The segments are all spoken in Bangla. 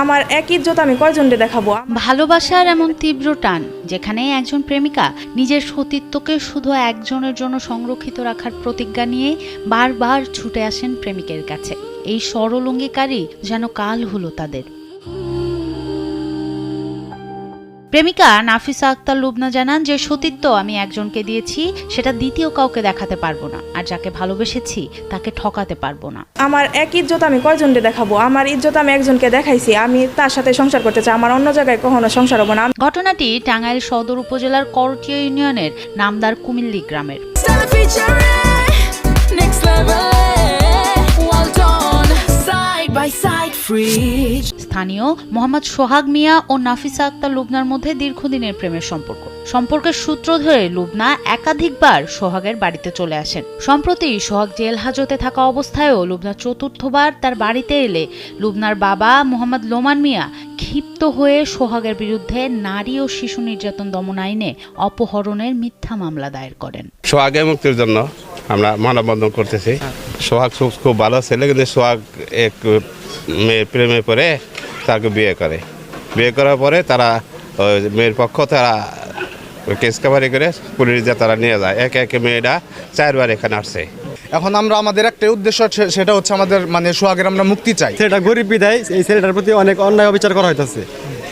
আমার এক ইজ্জত আমি কয়জনকে দেখাবো? ভালোবাসার এমন তীব্র টান যেখানে একজন প্রেমিকা নিজের সতীত্বকে শুধু একজনের জন্য সংরক্ষিত রাখার প্রতিজ্ঞা নিয়ে বারবার ছুটে আসেন প্রেমিকের কাছে। এই সরল অঙ্গীকারই যেন কাল হলো তাদের। প্রেমিকা নাফিসা আক্তার লুবনা জানান, যে সতীত্ব আমি একজনকে দিয়েছি সেটা দ্বিতীয় কাউকে দেখাতে পারবো না, আর যাকে ভালোবেসেছি তাকে ঠকাতে পারবো না। আমার এক ইজ্জত আমি কয়জনকে দেখাবো? আমার ইজ্জত আমি একজনকে দেখাইছি, আমি তার সাথে সংসার করতে চাই, আমার অন্য জায়গায় কখনো সংসার হবো না। ঘটনাটি টাঙ্গাইল সদর উপজেলার করটিয়া ইউনিয়নের নামদার কুমিল্লি গ্রামের। স্থানীয় মোহাম্মদ সোহাগ মিয়া ও নাফিসা আক্তার লুবনার মধ্যে দীর্ঘদিনের প্রেমের সম্পর্কের সূত্র ধরে লুবনা একাধিকবার সোহাগের বাড়িতে চলে আসেন। সম্প্রতি সোহাগ জেল হাজতে থাকা অবস্থায়ও লুবনা চতুর্থবার তার বাড়িতে এলে লুবনার বাবা মোহাম্মদ লোমান মিয়া ক্ষিপ্ত হয়ে সোহাগের বিরুদ্ধে নারী ও শিশু নির্যাতন দমন আইনে অপহরণের মিথ্যা মামলা দায়ের করেন। সোহাগের মুক্তির জন্য আমরা মানববন্ধন করতেছি। সোহাগ খুব ভালো ছেলে, কিন্তু সোহাগ এক মেয়ের প্রেমে পড়ে তাকে বিয়ে করার পরে তারা মেয়ের পক্ষ তারা কেস কাভারি করে পুলিশ দিয়ে তারা নিয়ে যায়। একে একে মেয়েরা 4 বার এখানে আসছে। এখন আমরা আমাদের একটা উদ্দেশ্য, সেটা হচ্ছে আমাদের সোহাগের আমরা মুক্তি চাই। সেটা গরিব বিধায় এই ছেলেটার প্রতি অনেক অন্যায় অবিচার করা হইতেছে।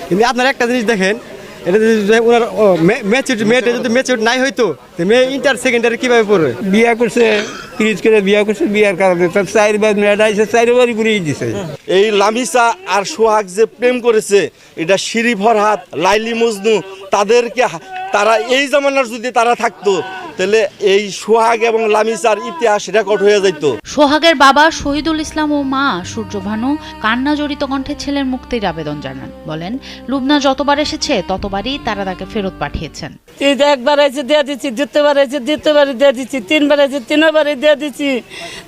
কিন্তু আপনারা একটা জিনিস দেখেন, এটা যদি ওনার মেয়েটা যদি ম্যাচিউর নাই হইতো, মেয়ে ইন্টার সেকেন্ডারি কিভাবে পড়বে? বিয়া করছে, পিরিচ করে বিয়া করছে, বিয়ার কারণে তার 4 বার মেয়েটা এসে 4 বারই ঘুরিয়ে দিছে। এই লামিসা আর সোহাগ যে প্রেম করেছে, এটা শিরি ফরহাদ, লাইলি মজনু, তারা এই জামানার যদি তারা থাকতো তাহলে এই সোহাগ এবং লামিসার ইতিহাস রেকর্ড হয়ে যেত। সোহাগের বাবা শহীদুল ইসলাম ও মা সূর্যভানু কান্না জড়িত কণ্ঠে ছেলের মুক্তির আবেদন জানান। বলেন, লুবনা যতবার এসেছে ততবারই তারা তাকে ফেরত পাঠিয়েছেন। একবার এসে দিয়ে দিচ্ছি, দ্বিতীয়বার এসে দ্বিতীয়বারই দিয়ে দিচ্ছি, 3 বার এসে 3 বারই দিয়ে দিচ্ছি।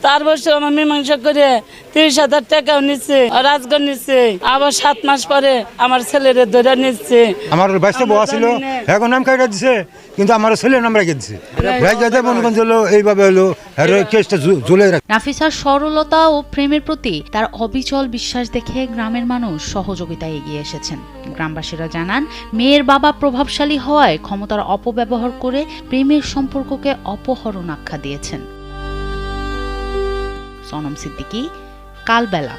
তার বছর আমার মীমাংসা করে 30,000 টাকাও নিচ্ছে, রাজগঞ্জ নিচ্ছে। আবার 7 মাস পরে আমার ছেলেরে ধরে নিচ্ছে। আমার বাইশটা বউ ছিল, এখন নাম কাটা দিছে, কিন্তু আমার ছেলের নাম রেখে দিছে। এইভাবে হলো কেসটা ঝুলে রাখে। নাফিসার সরলতা ও প্রেমের প্রতি তার অবিচল বিশ্বাস দেখে গ্রামের মানুষ সহযোগিতায় এগিয়ে এসেছেন। গ্রামবাসীরা জানান, মেয়ের বাবা প্রভাবশালী হওয়ায় ক্ষমতার অপব্যবহার করে প্রেমের সম্পর্ককে অপহরণ আখ্যা দিয়েছেন। সনম সিদ্দিকী, কালবেলা।